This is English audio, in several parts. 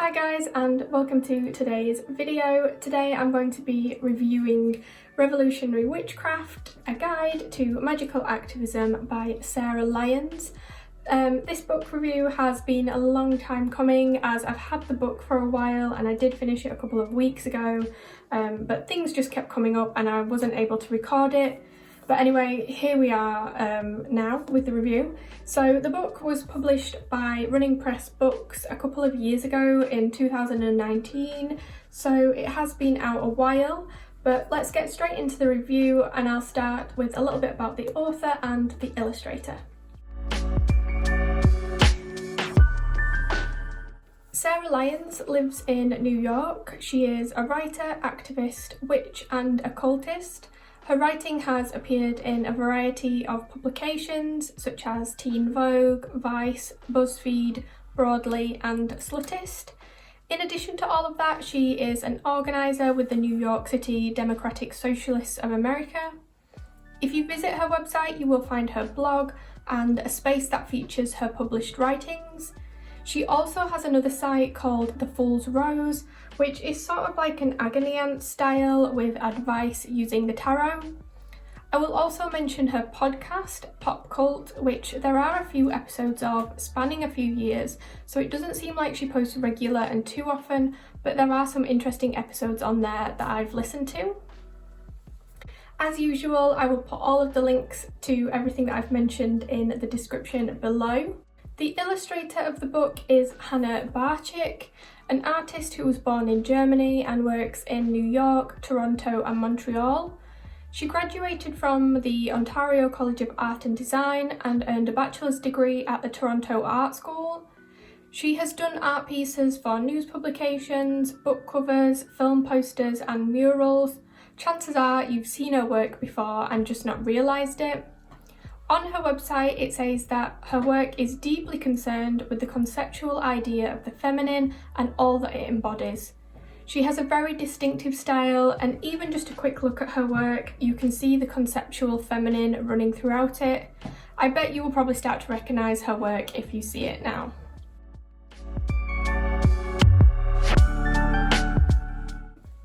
Hi guys, and welcome to today's video. Today I'm going to be reviewing Revolutionary Witchcraft, a guide to magical activism by Sarah Lyons. This book review has been a long time coming, as I've had the book for a while and I did finish it a couple of weeks ago, but things just kept coming up and I wasn't able to record it. But anyway, here we are now with the review. So the book was published by Running Press Books a couple of years ago in 2019, so it has been out a while, but let's get straight into the review and I'll start with a little bit about the author and the illustrator. Sarah Lyons lives in New York. She is a writer, activist, witch and occultist. Her writing has appeared in a variety of publications such as Teen Vogue, Vice, BuzzFeed, Broadly and Slutist. In addition to all of that, she is an organiser with the New York City Democratic Socialists of America. If you visit her website, you will find her blog and a space that features her published writings. She also has another site called The Fool's Rose, which is sort of like an agony aunt style with advice using the tarot. I will also mention her podcast, Pop Cult, which there are a few episodes of spanning a few years, so it doesn't seem like she posts regular and too often, but there are some interesting episodes on there that I've listened to. As usual, I will put all of the links to everything that I've mentioned in the description below. The illustrator of the book is Hanna Barczyk, an artist who was born in Germany and works in New York, Toronto and Montreal. She graduated from the Ontario College of Art and Design and earned a bachelor's degree at the Toronto Art School. She has done art pieces for news publications, book covers, film posters and murals. Chances are you've seen her work before and just not realised it. On her website, it says that her work is deeply concerned with the conceptual idea of the feminine and all that it embodies. She has a very distinctive style, and even just a quick look at her work, you can see the conceptual feminine running throughout it. I bet you will probably start to recognise her work if you see it now.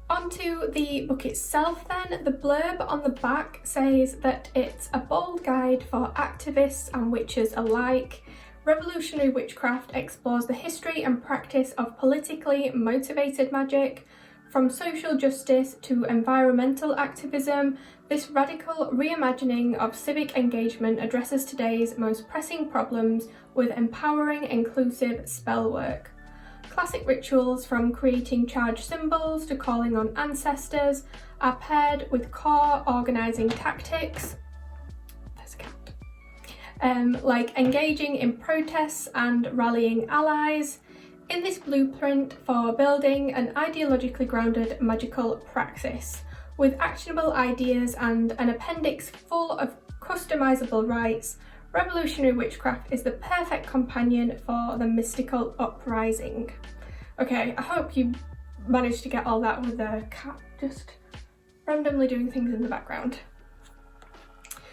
Onto the book itself then. The blurb on the back says that it's a bold guide for activists and witches alike. Revolutionary Witchcraft explores the history and practice of politically motivated magic. From social justice to environmental activism, this radical reimagining of civic engagement addresses today's most pressing problems with empowering, inclusive spell work. Classic rituals, from creating charged symbols to calling on ancestors, are paired with core organising tactics, there's a cat, like engaging in protests and rallying allies, in this blueprint for building an ideologically grounded magical praxis, with actionable ideas and an appendix full of customisable rites. Revolutionary Witchcraft is the perfect companion for the mystical uprising. Okay, I hope you managed to get all that with the cat just randomly doing things in the background.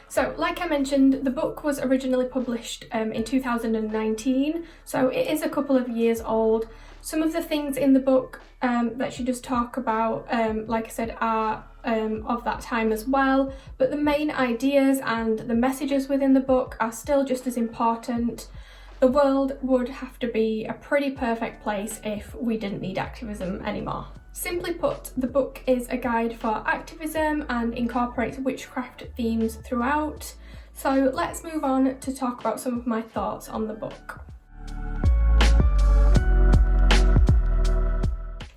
So, like I mentioned, the book was originally published in 2019, so it is a couple of years old. Some of the things in the book that she does talk about, like I said, are of that time as well, but the main ideas and the messages within the book are still just as important. The world would have to be a pretty perfect place if we didn't need activism anymore. Simply put, the book is a guide for activism and incorporates witchcraft themes throughout. So let's move on to talk about some of my thoughts on the book.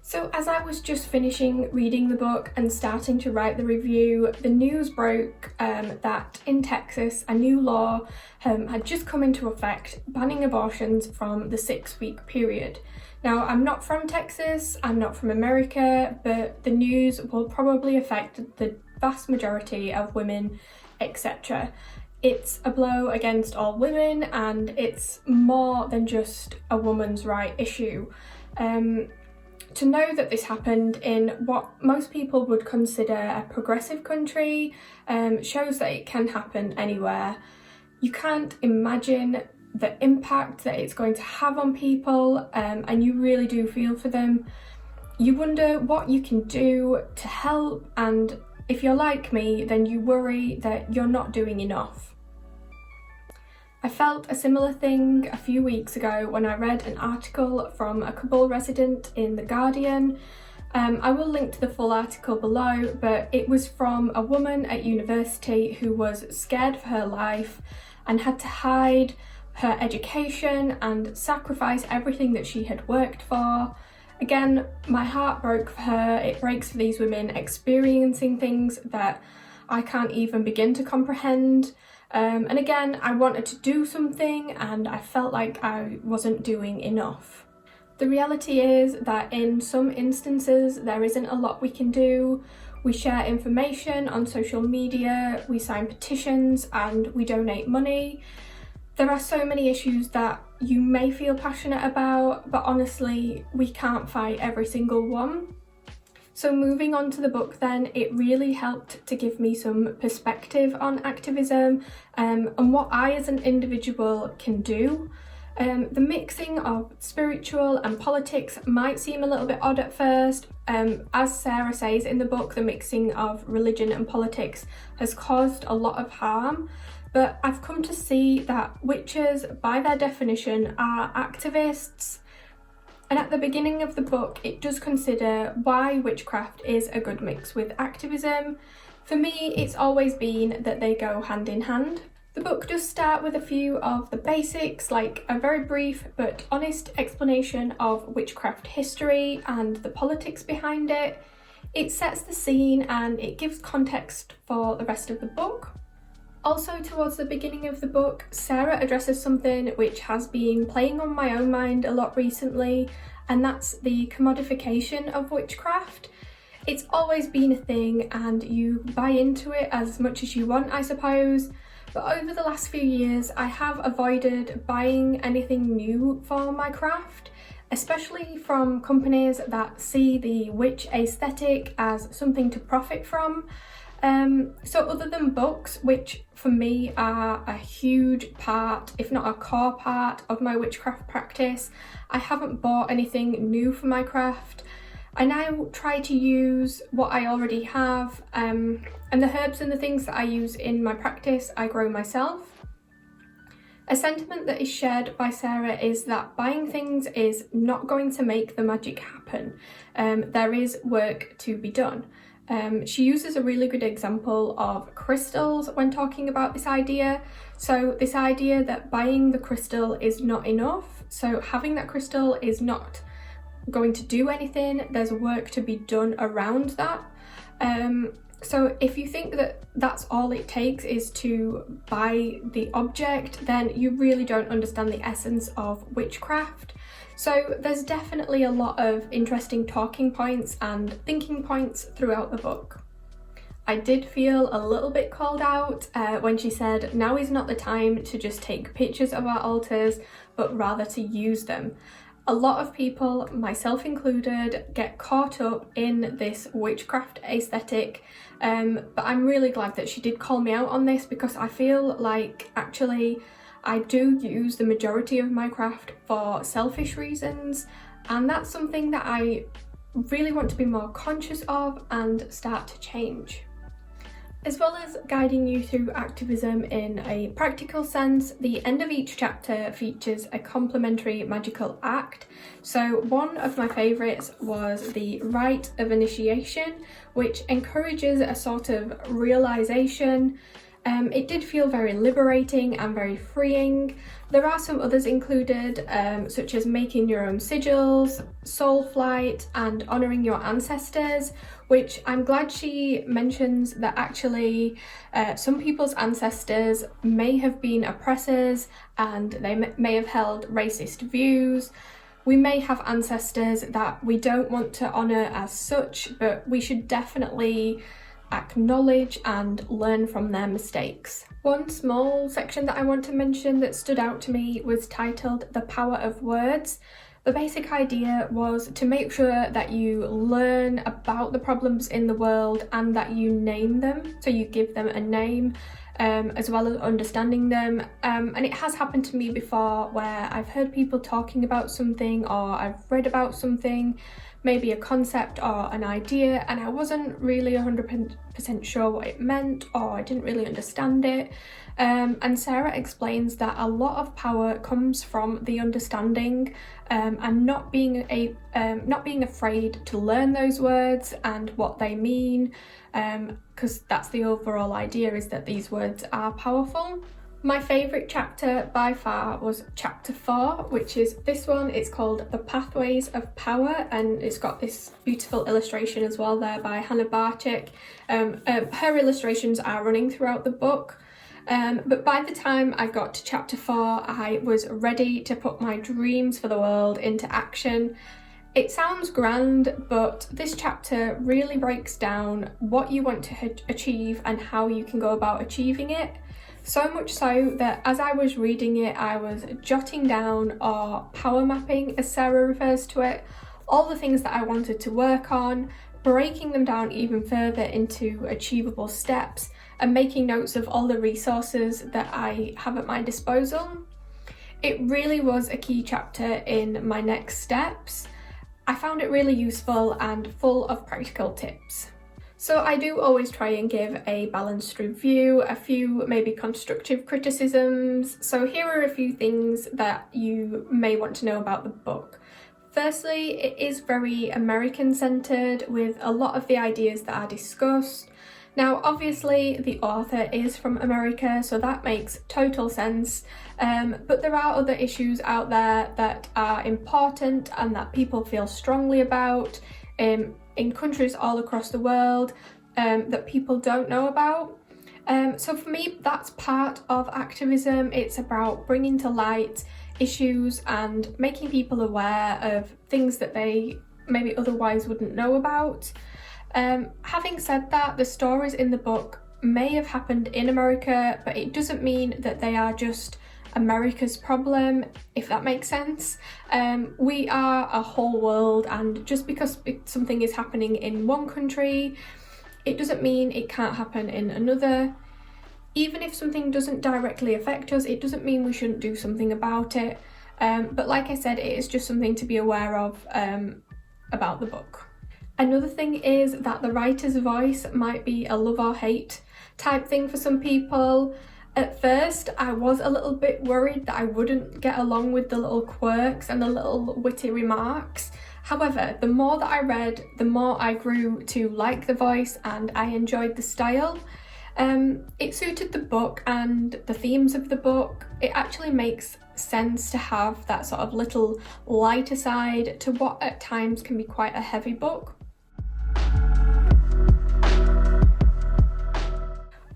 So as I was just finishing reading the book and starting to write the review, the news broke that in Texas a new law had just come into effect banning abortions from the 6-week period. Now, I'm not from Texas, I'm not from America, but the news will probably affect the vast majority of women, etc. It's a blow against all women and it's more than just a woman's right issue. To know that this happened in what most people would consider a progressive country shows that it can happen anywhere. You can't imagine the impact that it's going to have on people, and you really do feel for them. You wonder what you can do to help, and if you're like me, then you worry that you're not doing enough. I felt a similar thing a few weeks ago when I read an article from a Kabul resident in The Guardian. I will link to the full article below, but it was from a woman at university who was scared for her life and had to hide her education and sacrifice everything that she had worked for. Again, my heart broke for her. It breaks for these women experiencing things that I can't even begin to comprehend. And again, I wanted to do something and I felt like I wasn't doing enough. The reality is that in some instances there isn't a lot we can do. We share information on social media, we sign petitions and we donate money. There are so many issues that you may feel passionate about, but honestly, we can't fight every single one. So moving on to the book then, it really helped to give me some perspective on activism and what I as an individual can do. The mixing of spiritual and politics might seem a little bit odd at first. As Sarah says in the book, the mixing of religion and politics has caused a lot of harm. But I've come to see that witches, by their definition, are activists. And at the beginning of the book, it does consider why witchcraft is a good mix with activism. For me, it's always been that they go hand in hand. The book does start with a few of the basics, like a very brief but honest explanation of witchcraft history and the politics behind it. It sets the scene and it gives context for the rest of the book. Also, towards the beginning of the book, Sarah addresses something which has been playing on my own mind a lot recently, and that's the commodification of witchcraft. It's always been a thing and you buy into it as much as you want, I suppose, but over the last few years I have avoided buying anything new for my craft, especially from companies that see the witch aesthetic as something to profit from. So other than books, which for me are a huge part, if not a core part of my witchcraft practice, I haven't bought anything new for my craft. I now try to use what I already have, and the herbs and the things that I use in my practice I grow myself. A sentiment that is shared by Sarah is that buying things is not going to make the magic happen. There is work to be done. She uses a really good example of crystals when talking about this idea. So this idea that buying the crystal is not enough, so having that crystal is not going to do anything, there's work to be done around that. So if you think that that's all it takes is to buy the object, then you really don't understand the essence of witchcraft. So there's definitely a lot of interesting talking points and thinking points throughout the book. I did feel a little bit called out when she said now is not the time to just take pictures of our altars, but rather to use them. A lot of people, myself included, get caught up in this witchcraft aesthetic, but I'm really glad that she did call me out on this, because I feel like actually I do use the majority of my craft for selfish reasons, and that's something that I really want to be more conscious of and start to change. As well as guiding you through activism in a practical sense, the end of each chapter features a complementary magical act. So one of my favourites was the rite of initiation, which encourages a sort of realisation. It did feel very liberating and very freeing. There are some others included, such as making your own sigils, soul flight, and honouring your ancestors, which I'm glad she mentions that actually some people's ancestors may have been oppressors and they may have held racist views. We may have ancestors that we don't want to honour as such, but we should definitely acknowledge and learn from their mistakes. One small section that I want to mention that stood out to me was titled The Power of Words. The basic idea was to make sure that you learn about the problems in the world and that you name them, so you give them a name. as well as understanding them. And it has happened to me before where I've heard people talking about something, or I've read about something, maybe a concept or an idea, and I wasn't really 100% sure what it meant, or I didn't really understand it. And Sarah explains that a lot of power comes from the understanding, and not being afraid to learn those words and what they mean, because that's the overall idea, is that these words are powerful. My favourite chapter by far was chapter 4, which is this one. It's called The Pathways of Power, and it's got this beautiful illustration as well there by Hanna Barczyk. Her illustrations are running throughout the book, but by the time I got to chapter 4, I was ready to put my dreams for the world into action. It sounds grand, but this chapter really breaks down what you want to achieve and how you can go about achieving it. So much so that as I was reading it, I was jotting down, or power mapping as Sarah refers to it, all the things that I wanted to work on, breaking them down even further into achievable steps, and making notes of all the resources that I have at my disposal. It really was a key chapter in my next steps. I found it really useful and full of practical tips. So I do always try and give a balanced review, a few maybe constructive criticisms. So here are a few things that you may want to know about the book. Firstly, it is very American-centred, with a lot of the ideas that are discussed. Now, obviously, the author is from America, so that makes total sense, but there are other issues out there that are important and that people feel strongly about in countries all across the world, that people don't know about. So for me, that's part of activism. It's about bringing to light issues and making people aware of things that they maybe otherwise wouldn't know about. Having said that, the stories in the book may have happened in America, but it doesn't mean that they are just America's problem, if that makes sense. We are a whole world, and just because something is happening in one country, it doesn't mean it can't happen in another. Even if something doesn't directly affect us, it doesn't mean we shouldn't do something about it. But like I said, it is just something to be aware of about the book. Another thing is that the writer's voice might be a love or hate type thing for some people. At first, I was a little bit worried that I wouldn't get along with the little quirks and the little witty remarks. However, the more that I read, the more I grew to like the voice and I enjoyed the style. It suited the book and the themes of the book. It actually makes sense to have that sort of little lighter side to what at times can be quite a heavy book.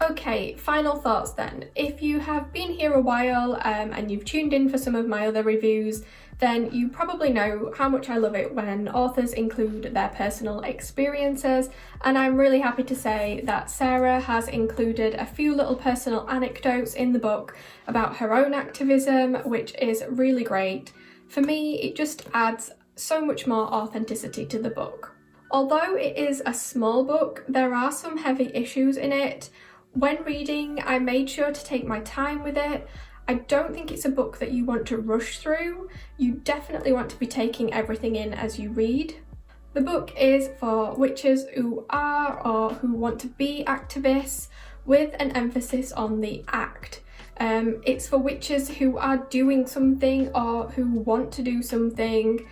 Okay, final thoughts then. If you have been here a while and you've tuned in for some of my other reviews, then you probably know how much I love it when authors include their personal experiences, and I'm really happy to say that Sarah has included a few little personal anecdotes in the book about her own activism, which is really great. For me, it just adds so much more authenticity to the book. Although it is a small book, there are some heavy issues in it. When reading, I made sure to take my time with it. I don't think it's a book that you want to rush through. You definitely want to be taking everything in as you read. The book is for witches who are or who want to be activists, with an emphasis on the act. It's for witches who are doing something or who want to do something.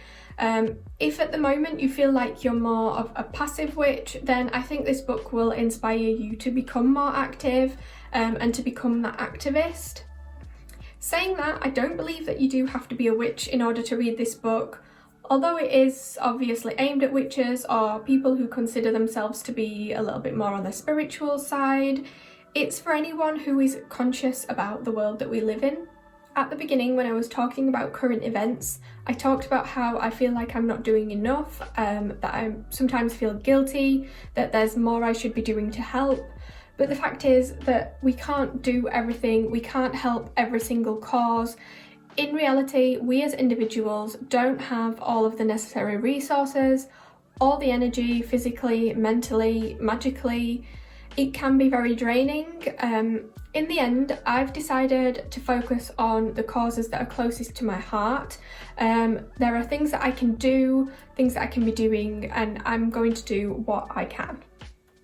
If at the moment you feel like you're more of a passive witch, then I think this book will inspire you to become more active and to become that activist. Saying that, I don't believe that you do have to be a witch in order to read this book. Although it is obviously aimed at witches or people who consider themselves to be a little bit more on the spiritual side, it's for anyone who is conscious about the world that we live in. At the beginning, when I was talking about current events, I talked about how I feel like I'm not doing enough, that I sometimes feel guilty, that there's more I should be doing to help. But the fact is that we can't do everything, we can't help every single cause. In reality, we as individuals don't have all of the necessary resources, all the energy, physically, mentally, magically. It can be very draining. In the end, I've decided to focus on the causes that are closest to my heart. There are things that I can do, things that I can be doing, and I'm going to do what I can.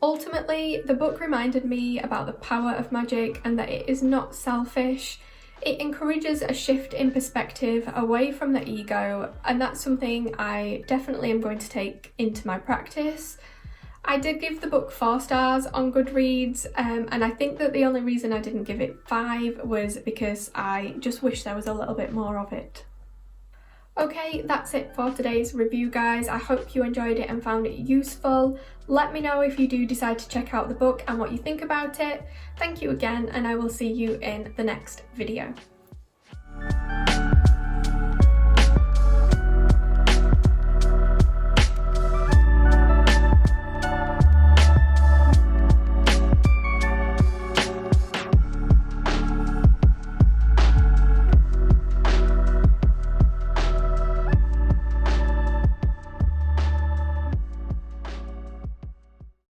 Ultimately, the book reminded me about the power of magic and that it is not selfish. It encourages a shift in perspective away from the ego, and that's something I definitely am going to take into my practice. I did give the book 4 stars on Goodreads, and I think that the only reason I didn't give it 5 was because I just wish there was a little bit more of it. Okay, that's it for today's review, guys. I hope you enjoyed it and found it useful. Let me know if you do decide to check out the book and what you think about it. Thank you again, and I will see you in the next video.